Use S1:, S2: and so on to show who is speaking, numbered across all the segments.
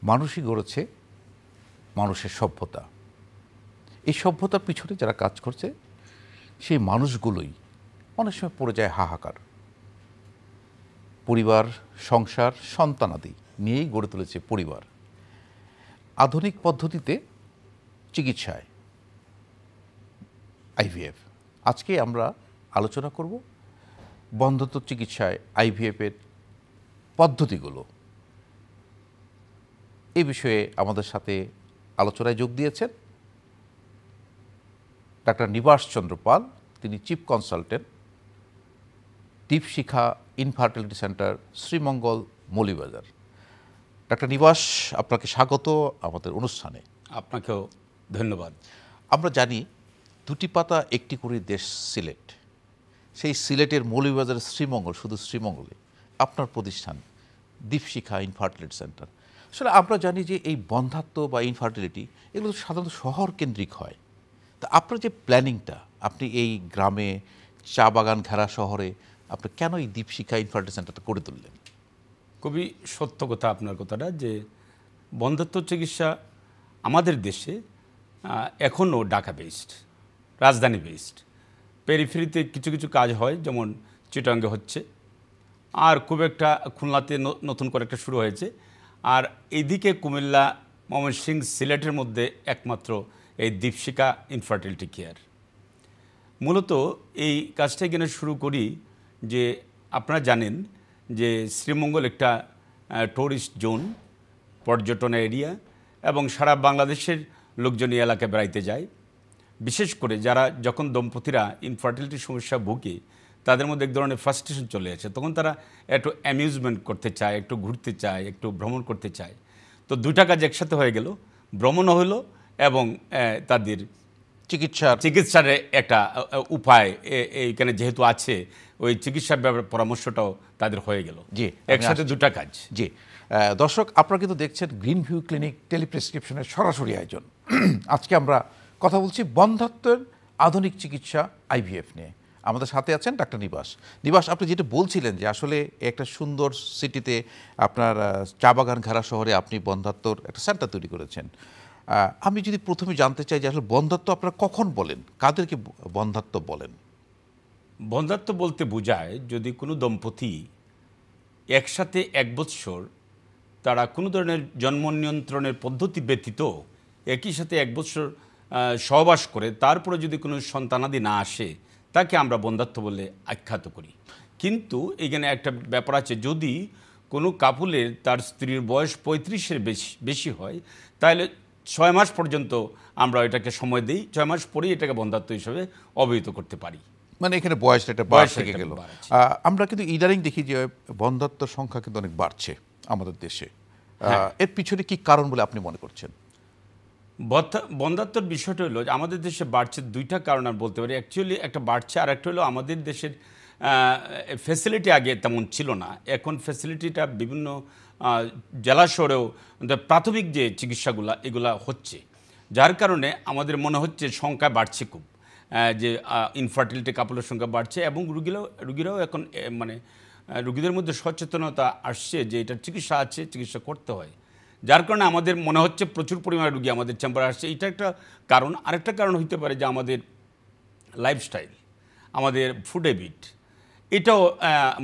S1: মানুষই গড়েছে মানুষের সভ্যতা। এই সভ্যতার পিছনে যারা কাজ করছে সেই মানুষগুলোই অনেক সময় পড়ে যায় হাহাকার। পরিবার, সংসার, সন্তানাদি নিয়েই গড়ে তুলেছে পরিবার। আধুনিক পদ্ধতিতে চিকিৎসায় আইভিএফ, আজকে আমরা আলোচনা করব বন্ধ্যত্ব চিকিৎসায় আইভিএফের পদ্ধতিগুলো। এই বিষয়ে আমাদের সাথে আলোচনায় যোগ দিয়েছেন ডাক্তার নিবাস চন্দ্র পাল, তিনি chief consultant, Dipshikha infertility centre, Sreemangal, Moulvibazar. ডাক্তার নিবাস, আপনাকে স্বাগত আমাদের অনুষ্ঠানে।
S2: আপনাকেও ধন্যবাদ।
S1: আমরা জানি দুটি পাতা একটি করে দেশ সিলেট, সেই সিলেটের মৌলভীবাজারের শ্রীমঙ্গল, শুধু শ্রীমঙ্গলে আপনার প্রতিষ্ঠান দীপশিখা ইনফার্টিলিটি সেন্টার। আসলে আমরা জানি যে এই বন্ধ্যাত্ব বা ইনফার্টিলিটি এগুলো সাধারণত শহর কেন্দ্রিক হয়। তা আপনার যে প্ল্যানিংটা, আপনি এই গ্রামে চা বাগান ঘেরা শহরে আপনি কেন এই দীপশিখা ইনফার্টিলিটি সেন্টারটা করে তুললেন?
S2: খুবই সত্য কথা আপনার কথাটা, যে বন্ধ্যত্ব চিকিৎসা আমাদের দেশে এখনও ঢাকা বেসড, রাজধানী বেসড। পেরিফেরিতে কিছু কিছু কাজ হয়, যেমন চিটাঙ্গে হচ্ছে, আর খুব একটা খুলনাতে নতুন করে একটা শুরু হয়েছে, আর এইদিকে কুমিল্লা, ময়মনসিংহ, সিলেটের মধ্যে একমাত্র এই দীপশিখা ইনফার্টিলিটি কেয়ার। মূলত এই কাজটা এখানে শুরু করি যে আপনারা জানেন যে শ্রীমঙ্গল একটা টুরিস্ট জোন, পর্যটন এরিয়া, এবং সারা বাংলাদেশের লোকজন এই এলাকায় বেড়াইতে যায়। বিশেষ করে যারা যখন দম্পতিরা ইনফার্টিলিটির সমস্যা ভুগে, তাদের মধ্যে এক ধরনের ফ্রাস্ট্রেশন চলে আসে, তখন তারা একটু অ্যামিউজমেন্ট করতে চায়, একটু ঘুরতে চায়, একটু ভ্রমণ করতে চায়। তো দুইটা কাজ একসাথে হয়ে গেল, ভ্রমণও হলো এবং তাদের চিকিৎসার একটা উপায় এইখানে যেহেতু আছে, ওই চিকিৎসার পরামর্শটাও তাদের হয়ে গেল।
S1: জি,
S2: একসাথে দুটা কাজ।
S1: জি দর্শক, আপনারা কিন্তু দেখছেন গ্রিন ভিউ ক্লিনিক টেলিপ্রেসক্রিপশনের সরাসরি আয়োজন। আজকে আমরা কথা বলছি বন্ধ্যাত্বের আধুনিক চিকিৎসা আইভিএফ নিয়ে। আমাদের সাথে আছেন ডাক্তার নিবাস। নিবাস, আপনি যেটা বলছিলেন যে আসলে একটা সুন্দর সিটিতে আপনার চা বাগান ঘেরা শহরে আপনি বন্ধ্যাত্বর একটা সেন্টার তৈরি করেছেন। আমি যদি প্রথমে জানতে চাই যে আসলে বন্ধ্যাত্ব আপনারা কখন বলেন, কাদেরকে বন্ধ্যাত্ব বলেন?
S2: বন্ধ্যাত্ব বলতে বোঝায় যদি কোনো দম্পতি একসাথে 1 বৎসর তারা কোনো ধরনের জন্ম নিয়ন্ত্রণের পদ্ধতি ব্যতীত একই সাথে 1 বৎসর সহবাস করে, তারপরে যদি কোনো সন্তানাদি না আসে, তাকে আমরা বন্ধ্যাত্ব বলে আখ্যাত করি। কিন্তু এখানে একটা ব্যাপার আছে, যদি কোনো কাপুলের তার স্ত্রীর বয়স 35-এর বেশি হয়, তাহলে 6 মাস পর্যন্ত আমরা এটাকে সময় দিই, 6 মাস পরেই এটাকে বন্ধ্যাত্ব হিসেবে অভিহিত করতে পারি।
S1: মানে এখানে বয়সটা একটা বয়স থেকে গেল। আমরা কিন্তু ইদানিং দেখি যে বন্ধ্যাত্বর সংখ্যা কিন্তু অনেক বাড়ছে আমাদের দেশে। এর পিছনে কি কারণ বলে আপনি মনে করছেন?
S2: বন্ধ্যাত্বর বিষয়টা হলো আমাদের দেশে বাড়ছে দুইটা কারণ আমি বলতে পারি। অ্যাকচুয়ালি একটা বাড়ছে, আর একটা হলো আমাদের দেশের ফ্যাসিলিটি আগে তেমন ছিল না। এখন ফ্যাসিলিটিটা বিভিন্ন জেলা শহরেও প্রাথমিক যে চিকিৎসাগুলো এগুলা হচ্ছে, যার কারণে আমাদের মনে হচ্ছে সংখ্যা বাড়ছে খুব, যে ইনফার্টিলিটি কাপলের সংখ্যা বাড়ছে, এবং রুগীরাও এখন মানে রুগীদের মধ্যে সচেতনতা আসছে যে এটার চিকিৎসা আছে, চিকিৎসা করতে হয়। যার কারণে আমাদের মনে হচ্ছে প্রচুর পরিমাণে রুগী আমাদের চেম্বারে আসছে। এটা একটা কারণ। আরেকটা কারণ হতে পারে যে আমাদের লাইফস্টাইল, আমাদের ফুড হ্যাবিট, এটাও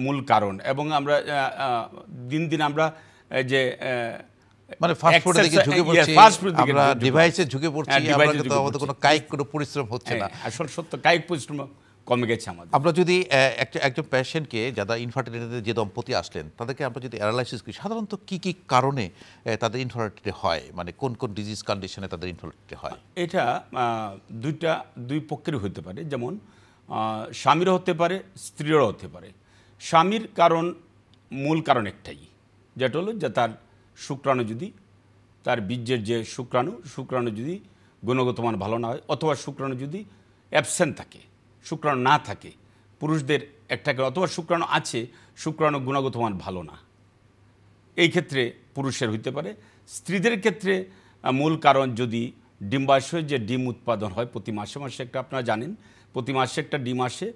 S2: মূল কারণ। এবং আমরা দিন দিন আমরা যে
S1: মানে ফাস্ট ফুডের দিকে ঝুঁকে পড়ছি, আমরা ডিভাইসে ঝুঁকে পড়ছি, আমাদের কোনো কায়িক কোনো পরিশ্রম হচ্ছে না।
S2: আসল সত্য, কায়িক পরিশ্রম কমে গেছে আমাদের।
S1: আমরা যদি একজন পেশেন্টকে, যারা ইনফার্টিলিটিতে যে দম্পতি আসলেন, তাদেরকে আমরা যদি অ্যানালাইসিস করি, সাধারণত কি কি কারণে তাদের ইনফার্টিলিটি হয়, মানে কোন কোন ডিজিজ কন্ডিশনে তাদের ইনফার্টিলিটি হয়?
S2: এটা দুই পক্ষেরই হতে পারে। যেমন স্বামীরও হতে পারে, স্ত্রীরও হতে পারে। স্বামীর কারণ, মূল কারণ একটাই, যেটা হলো যে তার শুক্রাণু যদি, তার বীর্যের যে শুক্রাণু যদি গুণগত মান ভালো না হয়, অথবা শুক্রাণু যদি অ্যাবসেন্ট থাকে, শুক্রাণু না থাকে পুরুষদের একটা, অথবা শুক্রাণু আছে, শুক্রাণু গুণগত মান ভালো না, এই ক্ষেত্রে পুরুষের হইতে পারে। স্ত্রীদের ক্ষেত্রে মূল কারণ যদি ডিম্বাশয়ে যে ডিম উৎপাদন হয় প্রতি মাসে মাসে একটা, আপনারা জানেন প্রতি মাসে একটা ডিম আসে,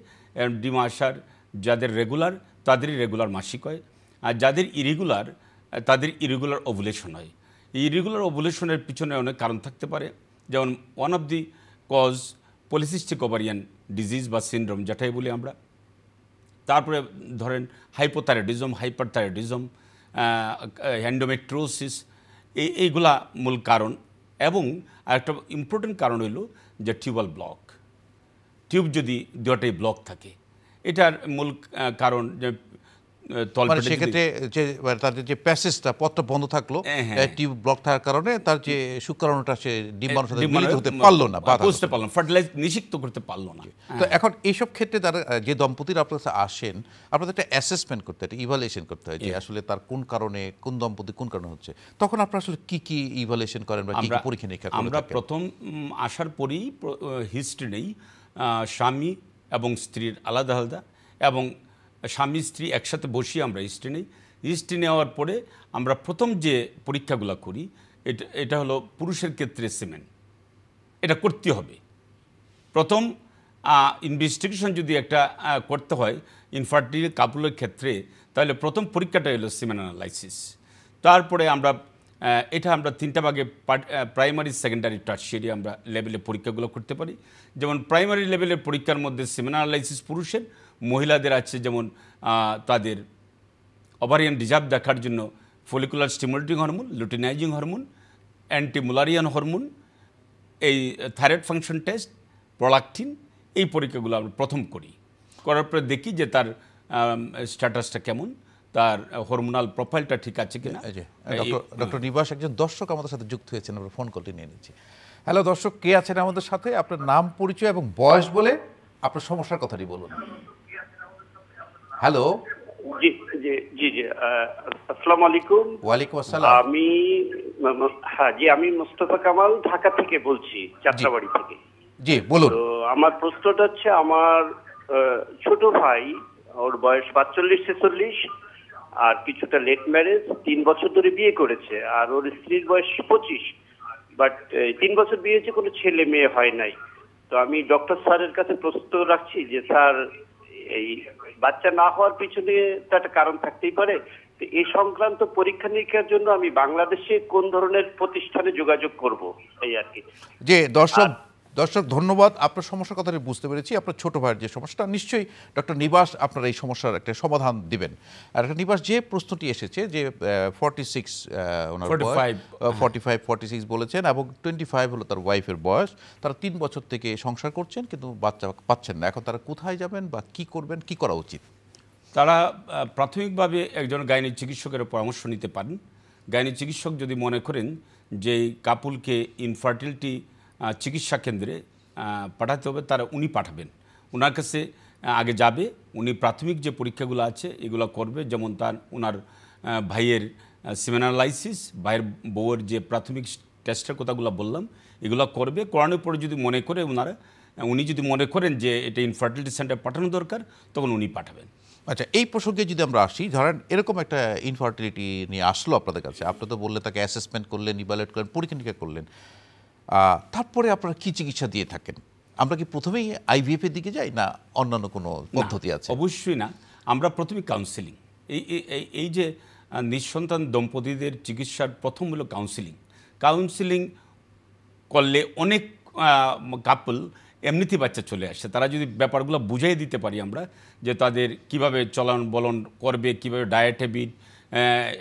S2: ডিম আসার যাদের রেগুলার তাদেরই রেগুলার মাসিক হয়, আর যাদের ইরেগুলার তাদের ইরেগুলার ওভুলেশন হয়। এই ইরেগুলার ওভুলেশনের পিছনে অনেক কারণ থাকতে পারে, যেমন one of the cause polycystic ovarian disease বা সিনড্রোম যেটাই বলি আমরা। তারপরে ধরেন হাইপোথাইরয়েডিজম, হাইপারথাইরয়েডিজম, এন্ডোমেট্রিওসিস, এইগুলা মূল কারণ। এবং আরেকটা ইম্পর্টেন্ট কারণ হলো যে টিউবাল ব্লক, টিউব যদি দুটাই ব্লক থাকে, এটার মূল কারণ যে তলপেটে
S1: সেক্ষেত্রে যে তাদের যে প্যাসেজটা পথটা বন্ধ থাকলো টিউব ব্লক থাকার কারণে তার যে শুক্রাণুটা সে ডিম্বাণুর সাথে মিলিত হতে পারলো না,
S2: বুঝতে পারলো না, ফার্টিলাইজ নিষিক্ত করতে পারলো না।
S1: তো এখন এইসব ক্ষেত্রে তারা যে দম্পতির আপনার কাছে আসেন, আপনাদের একটা অ্যাসেসমেন্ট করতে হয়, একটা ইভালুয়েশন করতে হয় যে আসলে তার কোন কারণে, কোন দম্পতি কোন কারণে হচ্ছে, তখন আপনারা আসলে কি কি ইভালুয়েশন করেন বা কি কি পরীক্ষা নিরীক্ষা করেন?
S2: আমরা প্রথম আসার পরেই হিস্ট্রি নেই স্বামী এবং স্ত্রীর আলাদা আলাদা, এবং স্বামী স্ত্রী একসাথে বসিয়ে আমরা হিস্ট্রি নেই। হিস্ট্রি নেওয়ার পরে আমরা প্রথম যে পরীক্ষাগুলো করি এটা হলো পুরুষের ক্ষেত্রে সিমেন, এটা করতে হবে প্রথম ইনভেস্টিগেশন যদি একটা করতে হয় ইনফার্টিলিটি কাপলের ক্ষেত্রে, তাহলে প্রথম পরীক্ষাটা হলো সিমেন অ্যানালাইসিস। তারপরে আমরা এটা আমরা তিনটা ভাগে প্রাইমারি, সেকেন্ডারি, টার্সিয়ারি আমরা লেভেলে পরীক্ষাগুলো করতে পারি। যেমন প্রাইমারি লেভেলের পরীক্ষার মধ্যে সিমেন অ্যানালাইসিস পুরুষের, মহিলাদের আছে যেমন তাদের ওভারিয়ান রিজার্ভ দেখার জন্য follicular stimulating hormone, luteinizing hormone, antimullerian hormone, এই থাইরয়েড ফাংশন টেস্ট, প্রোলাকটিন, এই পরীক্ষাগুলো আমরা প্রথম করি। করার পরে দেখি যে তার স্ট্যাটাসটা কেমন, তার হরমোনাল প্রোফাইলটা ঠিক আছে কিনা।
S1: ডক্টর নিবাস একজন দর্শক আমাদের সাথে যুক্ত হয়েছেন, আমরা ফোন কলটি নিয়ে নিচ্ছি। হ্যালো দর্শক, কে আছেন আমাদের সাথে? আপনার নাম, পরিচয় এবং বয়স বলে আপনার সমস্যার কথাটি বলুন। হ্যালো।
S3: জি জি জি জি আসসালামু আলাইকুম।
S1: ওয়ালাইকুম আসসালাম।
S3: আমি মুস্তাফা কামাল ঢাকা থেকে বলছি, যাত্রাবাড়ি থেকে।
S1: জি বলুন।
S3: তো আমার প্রশ্নটা হচ্ছে, আমার ছোট ভাই, ওর বয়স 45-46, আর কিছুটা লেট ম্যারেজ, 3 বছর ধরে বিয়ে করেছে। আর ওর স্ত্রীর বয়স 25, বাট 3 বছর বিয়ে হয়েছে, কোনো ছেলে মেয়ে হয় নাই। তো আমি ডক্টর স্যারের কাছে প্রশ্ন রাখছি যে স্যার, এই বাচ্চা না হওয়ার পিছনে তো একটা কারণ থাকতেই পারে, তো এই সংক্রান্ত পরীক্ষা নিরীক্ষার জন্য আমি বাংলাদেশে কোন ধরনের প্রতিষ্ঠানে যোগাযোগ করব, এই আর কি।
S1: যে দর্শক ধন্যবাদ, আপনার সমস্যার কথাটি বুঝতে পেরেছি। আপনার ছোট ভাইয়ের যে সমস্যাটা, নিশ্চয়ই ডক্টর নিবাস আপনার এই সমস্যার একটা সমাধান দিবেন। আর একটা নিবাস যে প্রশ্নটি এসেছে যে 46 ওনার 45-46 বলেছেন, এবং 25 হলো তার ওয়াইফের বয়স, তারা 3 বছর থেকে সংসার করছেন কিন্তু বাচ্চা পাচ্ছেন না। এখন তারা কোথায় যাবেন বা কি করবেন, কি করা উচিত?
S2: তারা প্রাথমিকভাবে একজন গাইনি চিকিৎসকের পরামর্শ নিতে পারেন। গাইনি চিকিৎসক যদি মনে করেন যে কাপুলকে ইনফার্টিলিটি চিকিৎসা কেন্দ্রে পাঠাতে হবে, তারা উনি পাঠাবেন। ওনার কাছে আগে যাবে, উনি প্রাথমিক যে পরীক্ষাগুলো আছে এগুলো করবে, যেমন ওনার ভাইয়ের সিমেন অ্যানালাইসিস, ভাইয়ের বউয়ের যে প্রাথমিক টেস্টের কথাগুলো বললাম, এগুলো করবে। করানোর পরে যদি মনে করে উনি যদি মনে করেন যে এটা ইনফার্টিলিটি সেন্টার পাঠানো দরকার, তখন উনি পাঠাবেন।
S1: আচ্ছা, এই প্রসঙ্গে যদি আমরা আসি, ধরেন এরকম একটা ইনফার্টিলিটি নিয়ে আসলো আপনাদের কাছে, আপনি তো বললে তাকে অ্যাসেসমেন্ট করলেন, ইভালুয়েট করলেন, পরীক্ষা নিরীক্ষা করলেন, তারপরে আপনারা কি চিকিৎসা দিয়ে থাকেন? আমরা কি প্রথমেই আইভিএফ এর দিকে যাই, না অন্যান্য কোনো পদ্ধতি আছে?
S2: অবশ্যই না, আমরা প্রথমে কাউন্সেলিং, এই যে নিঃসন্তান দম্পতিদের চিকিৎসার প্রথম হলো কাউন্সেলিং করলে অনেক কাপল এমনিতেই বাচ্চা চলে আসে। তারা যদি ব্যাপারগুলো বুঝাই দিতে পারি আমরা, যে তাদের কিভাবে চলন বলন করবে, কিভাবে ডায়েট হ্যাবিট,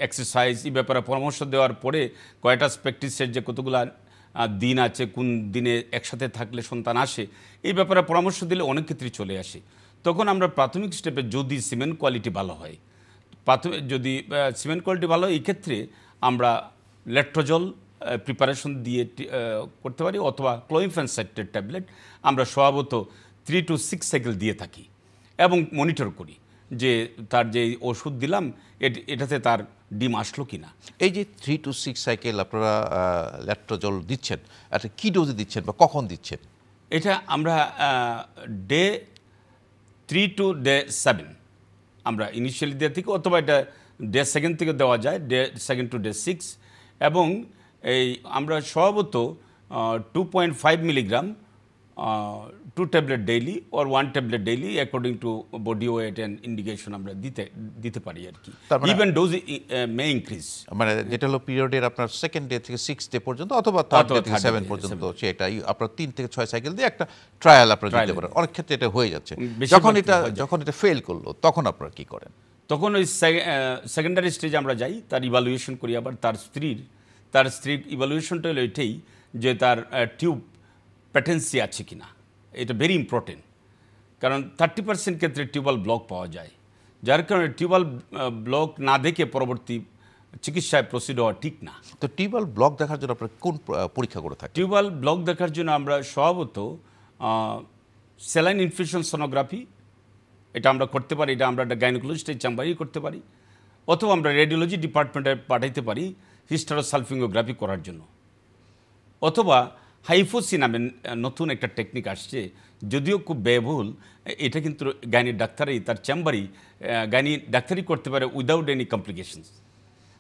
S2: এক্সারসাইজ, এই ব্যাপারে পরামর্শ দেওয়ার পরে কয়টা প্র্যাকটিসের যে কতগুলো দিন আছে, কোন দিনে একসাথে থাকলে সন্তান আসে, এই ব্যাপারে পরামর্শ দিলে অনেক ক্ষেত্রেই চলে আসে। তখন আমরা প্রাথমিক স্টেপে যদি সিমেন্ট কোয়ালিটি ভালো হয়, যদি সিমেন্ট কোয়ালিটি ভালো হয়, এই ক্ষেত্রে আমরা লেট্রোজল প্রিপারেশন দিয়ে করতে পারি, অথবা ক্লোমিফেনসাইটের ট্যাবলেট আমরা স্বভাবত 3 to 6 সাইকেল দিয়ে থাকি এবং মনিটর করি যে তার যে ওষুধ দিলাম এটাতে তার ডিম আসলো কিনা।
S1: এই যে 3 to 6 সাইকেল আপনারা ল্যাট্রোজল দিচ্ছেন, আচ্ছা কি ডোজে দিচ্ছেন বা কখন দিচ্ছেন?
S2: এটা আমরা ডে 3 to ডে 7 আমরা ইনিশিয়ালি দিয়ে থাকি, অথবা এটা ডে 2 থেকে দেওয়া যায়, ডে 2 to ডে 6। এবং এই আমরা স্বভাবত 2.5 milligram 2 tablet daily or 1 tablet daily according to body weight and indication আমরা দিতে পারি আর কি। ইভেন ডোজ মে ইনক্রিজ,
S1: মানে যেটা হলো পিরিয়ডের আপনার 2nd ডে থেকে 6th ডে পর্যন্ত অথবা 3rd ডে থেকে 7 পর্যন্ত, সেটা আপনার 3 থেকে 6 সাইকেল দিয়ে একটা ট্রায়াল আপনারা দিতে পারেন। অনেক ক্ষেত্রে এটা হয়ে যাচ্ছে। যখন এটা ফেল করলো তখন আপনারা কি করেন?
S2: তখন ওই সেকেন্ডারি স্টেজে আমরা যাই, তার ইভালুয়েশন করি। আবার তার স্ত্রীর ইভালুয়েশনটা হলো এটাই যে তার টিউব প্যাটেন্সি আছে কিনা, এটা ভেরি ইম্পর্টেন্ট। কারণ 30% ক্ষেত্রে টিউবাল ব্লক পাওয়া যায়, যার কারণে টিউবাল ব্লক না দেখে পরবর্তী চিকিৎসায় প্রসিড হওয়া ঠিক না।
S1: তো টিউবাল ব্লক দেখার জন্য আপনারা কোন পরীক্ষা করে থাকেন?
S2: টিউবাল ব্লক দেখার জন্য আমরা স্বভাবত স্যালাইন ইনফিউশন সোনোগ্রাফি এটা আমরা করতে পারি, এটা আমরা একটা গাইনোকোলজিস্টের চেম্বারেই করতে পারি, অথবা আমরা রেডিওলজি ডিপার্টমেন্টে পাঠাইতে পারি হিস্টেরোসালফিঙ্গোগ্রাফি করার জন্য, অথবা হাইফোসি নামে নতুন একটা টেকনিক আসছে, যদিও খুব ব্যয়বহুল। এটা কিন্তু গাইনির ডাক্তারই তার চেম্বারেই গাইনি ডাক্তারই করতে পারে উইদাউট এনি কমপ্লিকেশনস।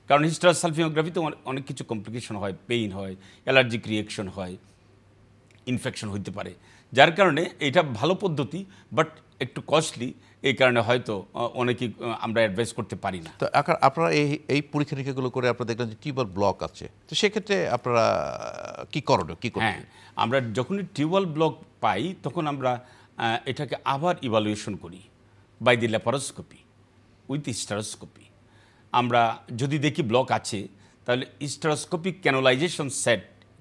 S2: কারণ হিস্টেরোসালফিঙ্গোগ্রাফিতে অনেক কিছু কমপ্লিকেশন হয়, পেইন হয়, অ্যালার্জিক রিয়েকশন হয়, ইনফেকশন হইতে পারে, যার কারণে এটা ভালো পদ্ধতি বাট একটু কস্টলি। এই কারণে হয়তো অনেকেই আমরা অ্যাডভাইস করতে পারি না।
S1: তো আপনারা এই পরীক্ষা নিরীক্ষাগুলো করে আপনারা দেখলেন যে টিউবাল ব্লক আছে, তো সেক্ষেত্রে আপনারা কি করণীয়?
S2: হ্যাঁ, আমরা যখনই টিউবাল ব্লক পাই তখন আমরা এটাকে আবার ইভালুয়েশন করি by the laparoscopy with hysteroscopy. আমরা যদি দেখি ব্লক আছে তাহলে হিস্টেরোস্কোপিক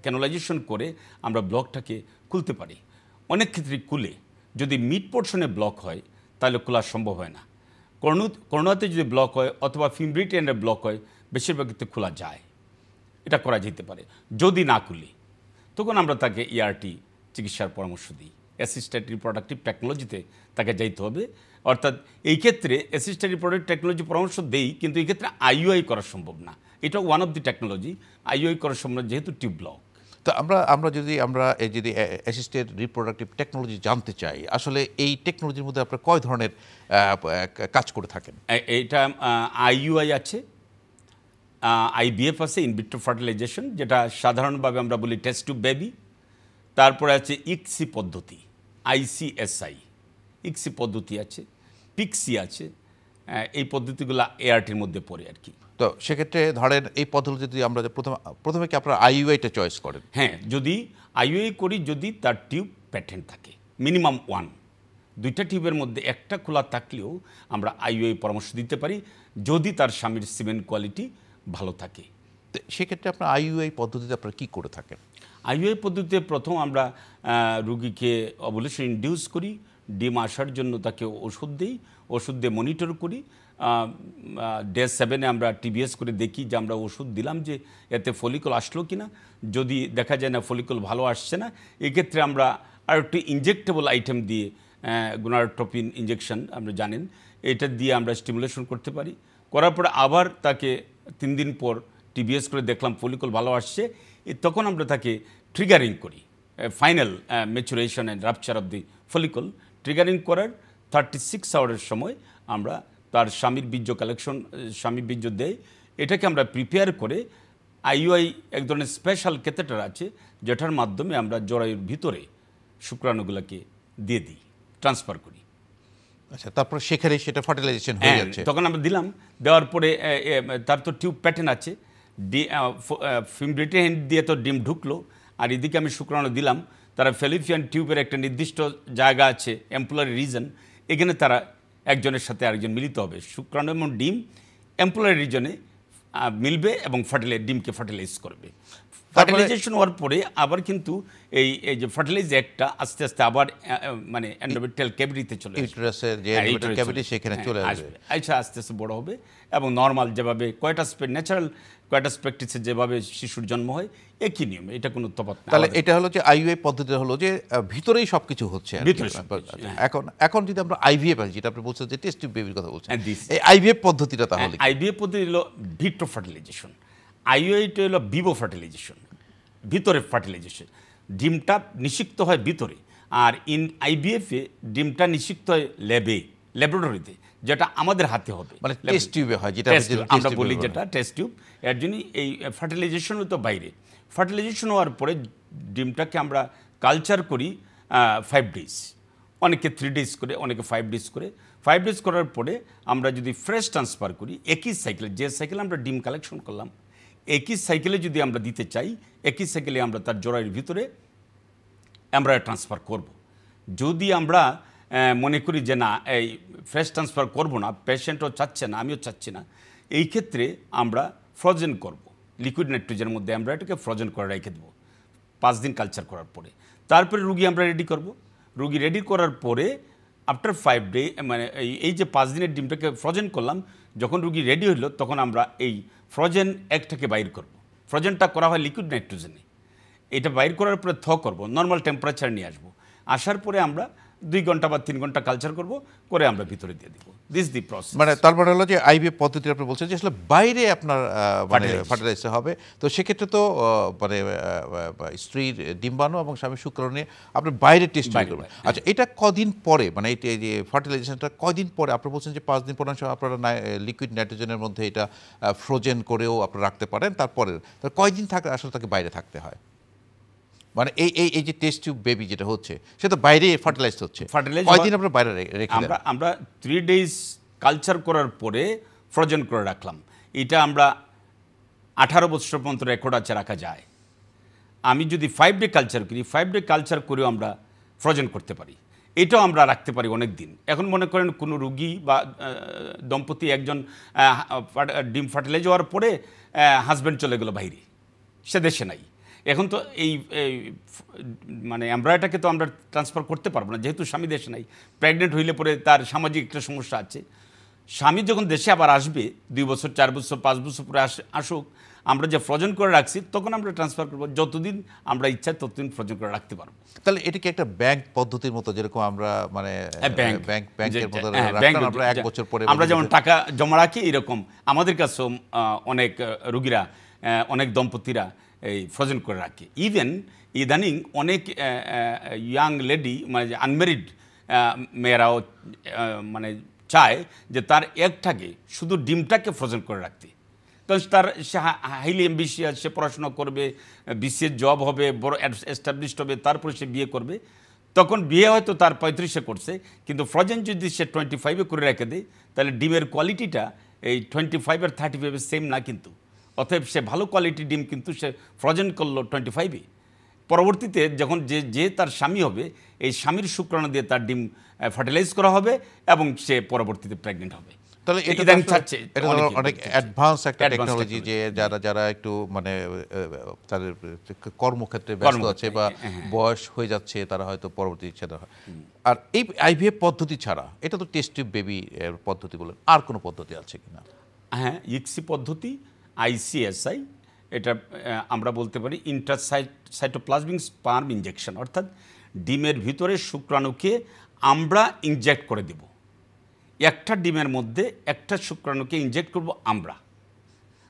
S2: ক্যানোলাইজেশন করে আমরা ব্লকটাকে খুলতে পারি। অনেক ক্ষেত্রে খুলে, যদি মিড পোর্শনে ব্লক হয় তাহলে খোলা সম্ভব হয় না। কর্ণাতে যদি ব্লক হয় অথবা ফিমব্রিটিয়ানের ব্লক হয়, বেশিরভাগ ক্ষেত্রে খোলা যায়, এটা করা যেতে পারে। যদি না খুলি তখন আমরা তাকে ERT চিকিৎসার পরামর্শ দিই। অ্যাসিস্টেড রিপ্রোডাক্টিভ টেকনোলজিতে তাকে যাইতে হবে। অর্থাৎ এই ক্ষেত্রে অ্যাসিস্টেড রিপ্রোডাক্টিভ টেকনোলজি পরামর্শ দেই, কিন্তু এই ক্ষেত্রে IUI করা সম্ভব না। এটা one of the technology, IUI করা সম্ভব না যেহেতু টিউব ব্লক।
S1: তো যদি অ্যাসিস্টেড রিপ্রোডাক্টিভ টেকনোলজি জানতে চাই, আসলে এই টেকনোলজির মধ্যে আপনারা কয় ধরনের কাজ করে থাকেন?
S2: এটা IUI আছে, IVF আছে, ইনভিট্রো ফার্টিলাইজেশন, যেটা সাধারণভাবে আমরা বলি টেস্ট টিউব বেবি। তারপরে আছে ICSI পদ্ধতি, ICSI ICSI পদ্ধতি আছে, পিক্সি আছে। এই পদ্ধতিগুলো ARTর মধ্যে পড়ে আর কি।
S1: তো সেক্ষেত্রে ধরেন এই পদ্ধতি যদি আমরা প্রথমে কি আপনারা IUI-টা চয়েস করেন?
S2: হ্যাঁ, যদি IUI করি, যদি তার টিউব প্যাটেন্ট থাকে, মিনিমাম 1, 2টা টিউবের মধ্যে একটা খোলা থাকলেও আমরা IUI পরামর্শ দিতে পারি, যদি তার স্বামীর সিমেন্ট কোয়ালিটি ভালো থাকে।
S1: তো সেক্ষেত্রে আপনার IUI পদ্ধতিতে আপনারা কী করে থাকেন?
S2: IUI পদ্ধতিতে প্রথম আমরা রুগীকে ওভুলেশন ইনডিউস করি, ডিম আসার জন্য তাকে ওষুধ দিই, ওষুধ দিয়ে মনিটর করি। ডে 7-এ আমরা TBS করে দেখি যে আমরা ওষুধ দিলাম যে এতে ফলিকল আসলো কিনা। যদি দেখা যায় না ফলিকল ভালো আসছে না, এক্ষেত্রে আমরা আর একটু ইনজেক্টেবল আইটেম দিয়ে, গোনাডোট্রপিন ইঞ্জেকশন আমরা জানেন, এটা দিয়ে আমরা স্টিমুলেশন করতে পারি। করার পরে আবার তাকে 3 দিন পর TBS করে দেখলাম ফলিকল ভালো আসছে, তখন আমরা তাকে ট্রিগারিং করি, final maturation and rupture of the follicle. Triggering করার 36 আওয়ারের সময় আমরা তার স্বামীর বীর্য কালেকশন, স্বামী বীর্য দেয়, এটাকে আমরা প্রিপেয়ার করে IUI এক ধরনের স্পেশাল ক্যাথেটার আছে, যেটার মাধ্যমে আমরা জরায়ুর ভিতরে শুক্রাণুগুলোকে দিয়ে দিই, ট্রান্সফার করি।
S1: আচ্ছা, তারপর সেখানে সেটা ফার্টিলাইজেশন হয়ে যাচ্ছে।
S2: তখন আমরা দিলাম, দেওয়ার পরে তার তো টিউব প্যাটার্ন আছে, ফিমব্রিটিয়ান দিয়ে তো ডিম ঢুকলো, আর এদিকে আমি শুক্রাণু দিলাম। তারা ফেলিপিয়ান টিউবের একটা নির্দিষ্ট জায়গা আছে, এম্পুলারি রিজন, এখানে তারা একজনের সাথে আরেকজন মিলিত হবে। শুক্রাণু এবং ডিম এম্পুলারি রিজনে মিলবে এবং ডিমকে ফার্টিলাইজ করবে। ফার্টিলাইজেশন হওয়ার পরে আবার কিন্তু এই যে ফার্টিলাইজ একটা আস্তে আস্তে আবার মানে এন্ডোমেট্রিয়াল ক্যাভিটিতে চলে আসবে,
S1: সেখানে চলে আসবে,
S2: আচ্ছা আস্তে আস্তে বড় হবে এবং নর্মাল যেভাবে ন্যাচারাল কোয়াটাস প্র্যাকটিসে যেভাবে শিশুর জন্ম হয় একই নিয়মে, এটা কোনো তফাৎ না।
S1: তাহলে এটা হলো যে IUI পদ্ধতি হলো যে ভিতরেই সবকিছু হচ্ছে। এখন যদি আমরা IVF, যেটা আপনি বলছেন যে টেস্ট টিউব বেবির কথা বলছেন, এই IVF পদ্ধতিটা তাহলে
S2: IVF পদ্ধতি হলো ভিট্রো ফার্টিলাইজেশন, IUI-টা হলো ভিভো ফার্টিলাইজেশন, ভিতরে ফার্টিলাইজেশন। ডিমটা নিষিক্ত হয় ভিতরে, আর IVF-এ ডিমটা নিষিক্ত হয় ল্যাবরেটরিতে, যেটা আমাদের হাতে হবে,
S1: মানে টেস্ট টিউবে হয়, যেটা
S2: আমরা বলি যেটা টেস্ট টিউব। এর জন্যই এই ফার্টিলাইজেশন তো বাইরে। ফার্টিলাইজেশন হওয়ার পরে ডিমটাকে আমরা কালচার করি 5 ডেজ, অনেকে 3 ডেজ করে, অনেকে 5 ডেজ করে। 5 ডেজ করার পরে আমরা যদি ফ্রেশ ট্রান্সফার করি, একই সাইকেলে, যে সাইকেলে আমরা ডিম কালেকশন করলাম, একই সাইকেলে যদি আমরা দিতে চাই, একই সাইকেলে আমরা তার জরায়ুর ভিতরে এমব্রায়ো ট্রান্সফার করব। যদি আমরা মনে করি যে না, এই ফ্রেশ ট্রান্সফার করব না, পেশেন্টও চাচ্ছে না, আমিও চাচ্ছি না, এই ক্ষেত্রে আমরা ফ্রোজেন করব। লিকুইড নাইট্রোজেনের মধ্যে এমব্রায়োটাকে ফ্রোজেন করে রেখে দেবো 5 দিন কালচার করার পরে। তারপরে রুগী আমরা রেডি করব। রুগী রেডি করার পরে আফটার 5 ডে, মানে এই যে 5 দিনের ডিমটাকে ফ্রোজেন করলাম, যখন রুগী রেডি হইল তখন আমরা এই ফ্রোজেন এগটাকে বাইর করব। ফ্রোজেনটা করা হয় লিকুইড নাইট্রোজেনে। এটা বাইর করার পরে করব, নর্মাল টেম্পারেচার নিয়ে আসবো। আসার পরে আমরা 2 ঘন্টা বা 3 ঘন্টা কালচার করব, করে আমরা ভিতরে দিয়ে দিব। This the process.
S1: মানে তার মানে হলো যে আইভিএফ পদ্ধতি আপনি বলছেন যে আসলে বাইরে আপনার মানে ফার্টিলাইজার হবে, তো সেক্ষেত্রে তো মানে স্ত্রীর ডিম্বাণু এবং স্বামী শুক্রাণু নিয়ে আপনি বাইরে টেস্ট করবেন। আচ্ছা, এটা কদিন পরে, মানে এই যে ফার্টিলাইজেশনটা কদিন পরে? আপনি বলছেন যে 5 দিন পরে আপনারা লিকুইড নাইট্রোজেনের মধ্যে এটা ফ্রোজেন করেও আপনারা রাখতে পারেন। তারপরে কয়দিন থাকে আসলে তাকে বাইরে থাকতে হয়? মানে এই যে টেস্ট টিউব বেবি যেটা হচ্ছে, সেটা বাইরে ফার্টিলাইজ হচ্ছে, কয়দিন আমরা বাইরে রেখে
S2: আমরা 3 ডেজ কালচার করার পরে ফ্রোজেন করে রাখলাম। এটা আমরা 18 বছর পর্যন্ত রেকর্ড আছে, রাখা যায়। আমি যদি 5 ডে কালচার করি, 5 ডে কালচার করেও আমরা ফ্রোজেন করতে পারি। এটাও আমরা রাখতে পারি অনেক দিন। এখন মনে করেন কোনো রুগী বা দম্পতি একজন ডিম ফার্টিলাইজ হওয়ার পরে হাজব্যান্ড চলে গেল বাইরে, সে দেশে নাই, এখন তো এই মানে এমব্রায়োটাকে তো আমরা ট্রান্সফার করতে পারবো না, যেহেতু স্বামী দেশে নাই। প্রেগনেন্ট হইলে পরে তার সামাজিক একটা সমস্যা আছে। স্বামী যখন দেশে আবার আসবে 2 বছর, 4 বছর, 5 বছর পরে আসুক, আমরা যে ফ্রোজেন করে রাখছি তখন আমরা ট্রান্সফার করবো। যতদিন আমরা ইচ্ছা ততদিন ফ্রোজেন করে রাখতে পারবো।
S1: তাহলে এটা কি একটা ব্যাংক পদ্ধতির মতো, যেরকম আমরা মানে ব্যাংকের মতো রাখলাম আমরা 1 বছর পরে
S2: আমরা যেমন টাকা জমা রাখি, এরকম আমাদের কাছেও অনেক রুগীরা, অনেক দম্পতিরা এই ফ্রোজেন করে রাখে। ইভেন ইদানিং অনেক ইয়াং লেডি, মানে আনমেরিড মেয়েরাও মানে চায় যে তার এগটাকে, শুধু ডিমটাকে ফ্রোজেন করে রাখতে। কারণ তার সে হাইলি অ্যাম্বিশিয়াস, সে পড়াশোনা করবে, বিসিএস জব হবে, বড় এস্টাবলিশড হবে, তারপরে সে বিয়ে করবে। তখন বিয়ে হয়তো তার 35-এ করছে, কিন্তু ফ্রোজেন যদি সে 25-এ করে রেখে দেয়, তাহলে ডিমের কোয়ালিটিটা এই 25 আর 35 সেম না কিন্তু। অতএব সে ভালো কোয়ালিটির ডিম কিন্তু সে ফ্রোজেন করলো 25-এ। পরবর্তীতে যখন যে তার স্বামী হবে, এই স্বামীর শুক্রাণু দিয়ে তার ডিম ফার্টিলাইজ করা হবে এবং সে পরবর্তীতে প্রেগনেন্ট হবে।
S1: তাহলে এটা অনেক অ্যাডভান্স একটা টেকনোলজি, যে যারা একটু মানে তাদের কর্মক্ষেত্রে ব্যস্ত আছে বা বয়স হয়ে যাচ্ছে, তারা হয়তো পরবর্তী ইচ্ছা হয়। আর এই আইভিএফ পদ্ধতি ছাড়া, এটা তো টেস্ট টিউব বেবি পদ্ধতি বলেন, আর কোনো পদ্ধতি আছে কিনা?
S2: হ্যাঁ, ইক্সি পদ্ধতি, ICSI, এটা আমরা বলতে পারি ইন্ট্রাসাইটোপ্লাজমিক স্পার্ম ইনজেকশন, অর্থাৎ ডিমের ভিতরে শুক্রাণুকে আমরা ইনজেক্ট করে দেব। একটা ডিমের মধ্যে একটা শুক্রাণুকে ইনজেক্ট করব আমরা।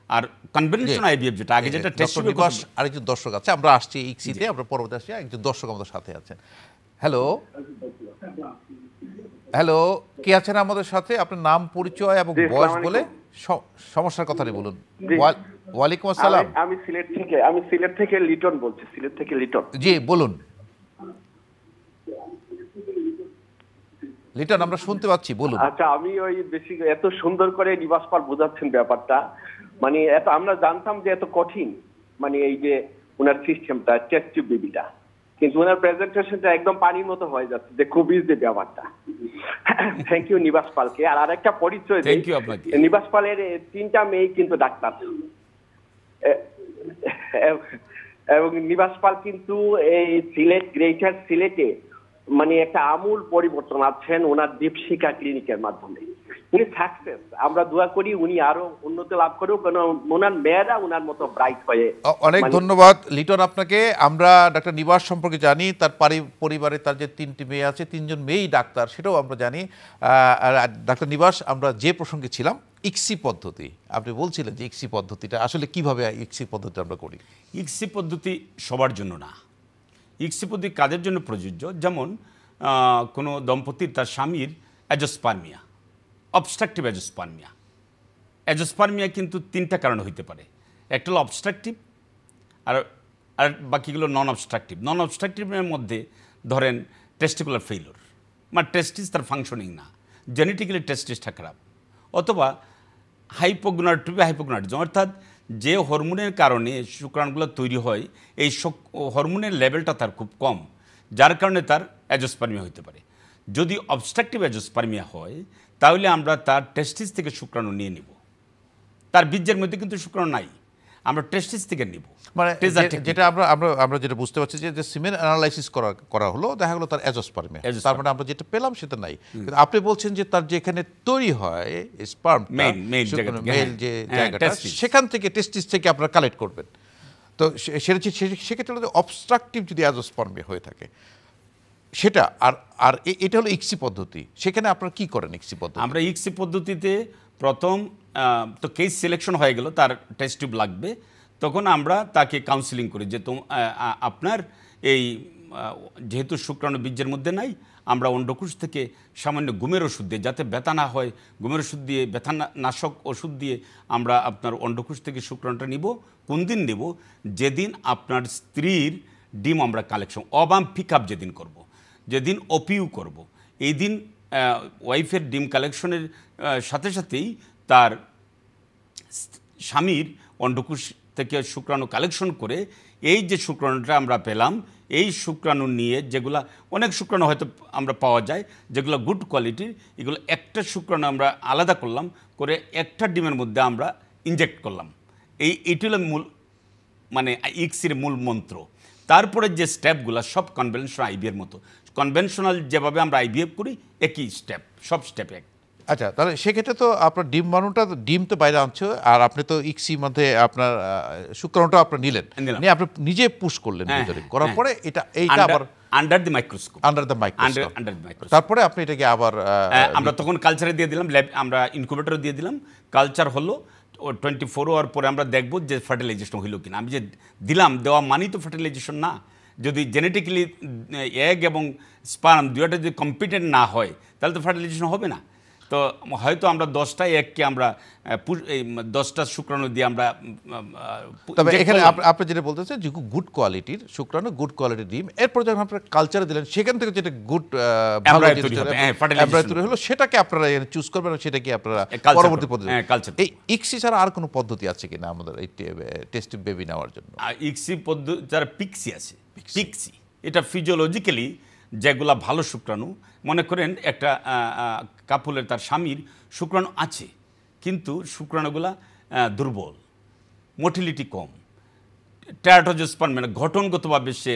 S2: আর কনভেনশনাল আইভিএফ যেটা আগে, যেটা টেস্ট
S1: নিবাস, আরেকজন দর্শক আছে, আমরা আসছি ইক্সিতে, আমরা পরবর্তী আসছি। একজন দর্শক আমাদের সাথে আছেন। হ্যালো, কে আছেন আমাদের সাথে? আপনার নাম, পরিচয় এবং বয়স বলে সমস্যার কথাটি বলুন। ওয়ালাইকুম আসসালাম।
S4: আমি সিলেট থেকে লিটন বলছি।
S1: জি বলুন লিটন, আমরা শুনতে পাচ্ছি, বলুন।
S4: আচ্ছা, আমি ওই বেশি এত সুন্দর করে নিবাস পাল বোঝাচ্ছেন ব্যাপারটা, মানে এত আমরা জানতাম যে এত কঠিন, মানে এই যে ওনার সিস্টেমটা, টেস্ট টিউব বেবিটা, কিন্তু ওনার প্রেজেন্টেশনটা একদম পানির মতো হয়ে যাচ্ছে, যে খুব ইজি ব্যাপারটা। থ্যাংক ইউ নিবাস পালকে। আর আরেকটা পরিচয়, নিবাস পালের 3টা মেয়ে কিন্তু ডাক্তার, এবং নিবাস পাল কিন্তু এই সিলেট, গ্রেটার সিলেটে মানে একটা আমূল পরিবর্তন আছেন ওনার দীপশিখা ক্লিনিকের মাধ্যমে। উনি সাকসেস, আমরা দোয়া করি উনি আরো উন্নতি লাভ করুক, কারণ ওনার মেয়েরা ওনার মতো ব্রাইট হয়ে।
S1: অনেক ধন্যবাদ লিটন আপনাকে। আমরা ডাক্তার নিবাস সম্পর্কে জানি, তার পরিবারে তার যে 3টি মেয়ে আছে, 3জন মেয়েই ডাক্তার, সেটাও আমরা জানি। ডাক্তার নিবাস, আমরা যে প্রসঙ্গে ছিলাম, ইক্সি পদ্ধতি, আপনি বলছিলেন যে ইক্সি পদ্ধতিটা আসলে কিভাবে ইক্সি পদ্ধতি আমরা করি?
S2: ইক্সি পদ্ধতি সবার জন্য না। ইক্সি পদ্ধতি কাদের জন্য প্রযোজ্য? যেমন কোনো দম্পতির তার স্বামীর অ্যাজোস্পার্মিয়া, অবস্ট্রাকটিভ অ্যাজোস্পার্মিয়া কিন্তু 3টা কারণে হইতে পারে। একটা হলো অবস্ট্রাকটিভ, আর বাকিগুলো নন অবস্ট্রাকটিভ। নন অবস্ট্রাকটিভের মধ্যে ধরেন টেস্টিকুলার ফেইলর, মানে টেস্টিস তার ফাংশনিং না, জেনেটিক্যালি টেস্টিসটা খারাপ, অথবা হাইপোগোনাডোট্রপি হাইপোগোনাডিজম, অর্থাৎ যে হরমোনের কারণে শুক্রাণুগুলো তৈরি হয় এই হরমোনের লেভেলটা তার খুব কম, যার কারণে তার অ্যাজোস্পার্মিয়া হতে পারে। যদি অবস্ট্রাকটিভ অ্যাজোস্পার্মিয়া হয় তাহলে আমরা তার টেস্টিস থেকে শুক্রাণু নিয়ে নিব, তার বীর্যের মধ্যে কিন্তু শুক্রাণু নাই, আমরা টেস্টিস থেকে নিব।
S1: মানে যেটা আমরা যেটা বুঝতে পারছি যে সিমেন অ্যানালাইসিস করা হলো, দেখা গেলো তার অ্যাজোস্পার্মিয়া, তার মানে আমরা যেটা পেলাম সেটা নাই। কিন্তু আপনি বলছেন যে তার যেখানে তৈরি হয় স্পার্ম মেল যে জায়গাটা, সেখান থেকে টেস্টিস থেকে আপনারা কালেক্ট করবেন। তো সেক্ষেত্রে অবস্ট্রাকটিভ যদি অ্যাজোস্পার্মিয়া হয়ে থাকে সেটা, আর এটা হলো ইক্সি পদ্ধতি, সেখানে আপনারা কি করেন ইক্সি পদ্ধতি?
S2: আমরা ইক্সি পদ্ধতিতে প্রথম তো কেস সিলেকশন হয়ে গেল, তার টেস্ট টিউব লাগবে, তখন আমরা তাকে কাউন্সিলিং করি যে আপনার এই যেহেতু শুক্রাণু বীর্যের মধ্যে নাই, আমরা অন্ডকোষ থেকে সামান্য ঘুমের ওষুধ দিয়ে, যাতে ব্যথা না হয়, ঘুমের ওষুধ দিয়ে, ব্যথা নাশক ওষুধ দিয়ে আমরা আপনার অন্ডকোষ থেকে শুক্রাণুটা নিব। কোন দিন নেব? যেদিন আপনার স্ত্রীর ডিম আমরা কালেকশন, অবাম পিক আপ যেদিন করব, যেদিন ওপিউ করব, এই দিন ওয়াইফের ডিম কালেকশনের সাথে সাথেই তার স্বামীর অন্ডকোষ থেকে শুক্রাণু কালেকশন করে এই যে শুক্রাণুটা আমরা পেলাম, এই শুক্রাণু নিয়ে, যেগুলা অনেক শুক্রাণু হয়তো আমরা পাওয়া যায় যেগুলো গুড কোয়ালিটির, এগুলো একটা শুক্রাণু আমরা আলাদা করলাম, করে একটা ডিমের মধ্যে আমরা ইনজেক্ট করলাম। এইটি হলো মূল, মানে ইক্সির মূল মন্ত্র। তারপরে যে স্টেপগুলো সব কনভেনশনাল আইভিএফের মতো, কনভেনশনাল যেভাবে আমরা আইভিএফ করি একই স্টেপ, সব স্টেপ এক।
S1: আচ্ছা, তাহলে সেক্ষেত্রে তো আপনার ডিম বানানোটা, ডিম তো বাইরে আনছো, আর আপনি তো ইক্সির মধ্যে আপনার শুক্রাণুটা আপনি নিলেন, নিয়ে আপনি নিজে পুশ করলেন ভিতরে, করার পরে এইটা আবার
S2: আন্ডার দ্য মাইক্রোস্কোপ,
S1: তারপরে আপনি এটাকে আবার
S2: আমরা তখন কালচারে দিয়ে দিলাম, আমরা ইনকিউবেটরে দিয়ে দিলাম, কালচার হলো 24 আওয়ার পরে আমরা দেখব যে ফার্টিলাইজেশন হইল কিনা। আমি যে দিলাম, দেওয়া মানেই তো ফার্টিলাইজেশন না। যদি জেনেটিক্যালি এগ এবং স্পার্ম দুইটা যদি কম্পিটেন্ট না হয় তাহলে তো ফার্টিলাইজেশন হবে না। তো হয়তো আমরা 10টা এগকে আমরা 10টা শুক্রাণু দিয়ে আমরা,
S1: তবে এখানে আপনি যেটা বলতেছেন যে গুড কোয়ালিটির শুক্রাণু, গুড কোয়ালিটির ডিম, এরপর যখন আপনারা কালচারে দিলেন সেখান থেকে যেটা গুড তৈরি হলো সেটাকে আপনারা চুজ করবেন, সেটাকে আপনারা পরবর্তী পদ্ধতি। এই ইক্সি ছাড়া আর কোনো পদ্ধতি আছে কিনা আমাদের এই টেস্ট বেবি নেওয়ার জন্য?
S2: ইক্সি পদ্ধতি যারা পিক্সি আছে, পিক্সি এটা ফিজিওলজিক্যালি যেগুলা ভালো শুক্রাণু, মনে করেন একটা কাপলের তার স্বামীর শুক্রাণু আছে কিন্তু শুক্রাণুগুলা দুর্বল, মোটিলিটি কম, টেরাটোজোস্পার্ম মানে গঠনগতভাবে সে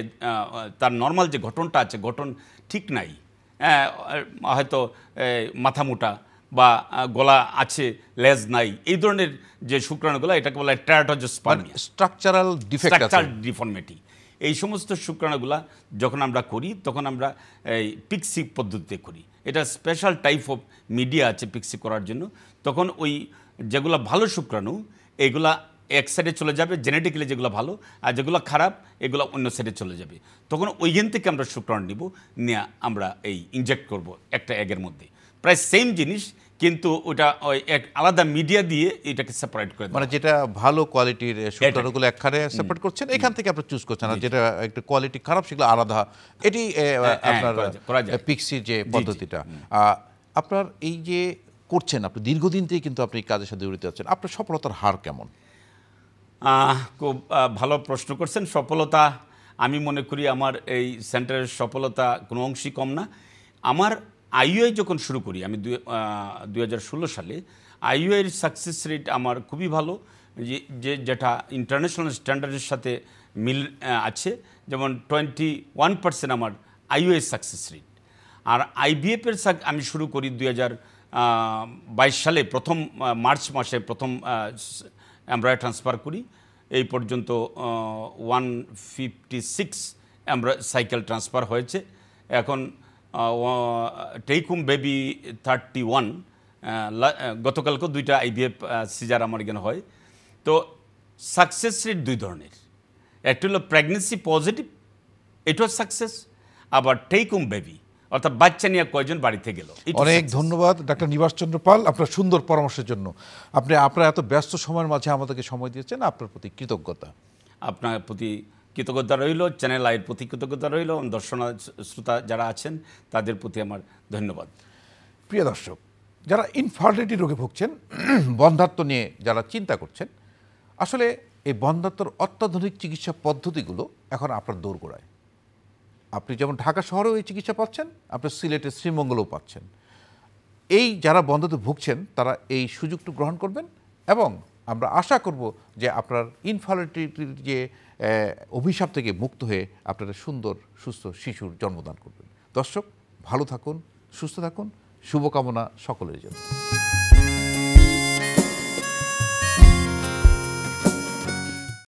S2: তার নর্মাল যে গঠনটা আছে গঠন ঠিক নাই, হয়তো মাথা মোটা বা গলা আছে লেজ নাই, এই ধরনের যে শুক্রাণুগুলো এটাকে বলা হয় টেরাটোজোস্পার্মিয়া,
S1: স্ট্রাকচারাল
S2: ডিফর্মিটি। এই সমস্ত শুক্রাণুগুলা যখন আমরা করি তখন আমরা এই পিক্সি পদ্ধতিতে করি। এটা স্পেশাল টাইপ অফ মিডিয়া আছে পিক্সি করার জন্য। তখন ওই যেগুলো ভালো শুক্রাণু এগুলা এক সাইডে চলে যাবে, জেনেটিক্যালি যেগুলো ভালো, আর যেগুলো খারাপ এগুলো অন্য সাইডে চলে যাবে। তখন ওইখান থেকে আমরা শুক্রাণু নিব, নিয়ে আমরা এই ইনজেক্ট করব একটা এগের মধ্যে, প্রায় সেম জিনিস কিন্তু ওটা ওই এক আলাদা মিডিয়া দিয়ে এটাকে সেপারেট করে,
S1: মানে যেটা ভালো কোয়ালিটির শুক্রাণুগুলো একখানে সেপারেট করছেন, এখান থেকে আপনি চুজ করছেন, আর যেটা একটু কোয়ালিটি খারাপ সেগুলো আলাদা। এটি আপনার পিক্সির যে পদ্ধতিটা। আপনার এই যে করছেন, আপনি দীর্ঘদিন থেকে কিন্তু আপনি কাজের সাথে জড়িত আছেন, আপনার সফলতার হার কেমন?
S2: খুব ভালো প্রশ্ন করছেন। সফলতা আমি মনে করি আমার এই সেন্টারের সফলতা কোনো অংশই কম না। আমার আইইউআই যখন শুরু করি আমি 2016 সালে, আইইউআইয়ের সাকসেস রেট আমার খুবই ভালো, যেটা ইন্টারন্যাশনাল স্ট্যান্ডার্ডের সাথে মিল আছে। যেমন 21% আমার আইইউআই সাকসেস রেট। আর আইভিএফের আমি শুরু করি 2022 সালে, প্রথম মার্চ মাসে প্রথম এমব্রয়ডারি ট্রান্সফার করি। এই পর্যন্ত 156 সাইকেল ট্রান্সফার হয়েছে। এখন টেক হোম বেবি 31, গতকালকে 2টা আইভিএফ সিজার আমার এখানে হয়। তো সাকসেস রেট দুই ধরনের, একটা হলো প্রেগনেন্সি পজিটিভ, এটাও সাকসেস, আবার টেক হোম বেবি অর্থাৎ বাচ্চা নিয়ে কয়জন বাড়িতে গেল।
S1: অনেক ধন্যবাদ ডাক্তার নিবাস চন্দ্র পাল আপনার সুন্দর পরামর্শের জন্য। আপনার এত ব্যস্ত সময়ের মাঝে আমাদেরকে সময় দিয়েছেন, আপনার প্রতি কৃতজ্ঞতা।
S2: আপনার প্রতি কৃতজ্ঞতা রইল, চ্যানেল আইয়ের প্রতি কৃতজ্ঞতা রইল, দর্শনা শ্রোতা যারা আছেন তাদের প্রতি আমার ধন্যবাদ।
S1: প্রিয় দর্শক, যারা ইনফার্টিলিটি রোগে ভুগছেন, বন্ধ্যাত্ব নিয়ে যারা চিন্তা করছেন, আসলে এই বন্ধ্যাত্বর অত্যাধুনিক চিকিৎসা পদ্ধতিগুলো এখন আপনার দোরগোড়ায়। আপনি যেমন ঢাকা শহরেও এই চিকিৎসা পাচ্ছেন, আপনি সিলেটের শ্রীমঙ্গলেও পাচ্ছেন। এই যারা বন্ধ্যাত্বে ভুগছেন তারা এই সুযোগটি গ্রহণ করবেন এবং আমরা আশা করব যে আপনার ইনফার্টিলিটির যে অভিশাপ থেকে মুক্ত হয়ে আপনারা সুন্দর সুস্থ শিশুর জন্মদান করবেন। দর্শক, ভালো থাকুন, সুস্থ থাকুন, শুভকামনা সকলের জন্য।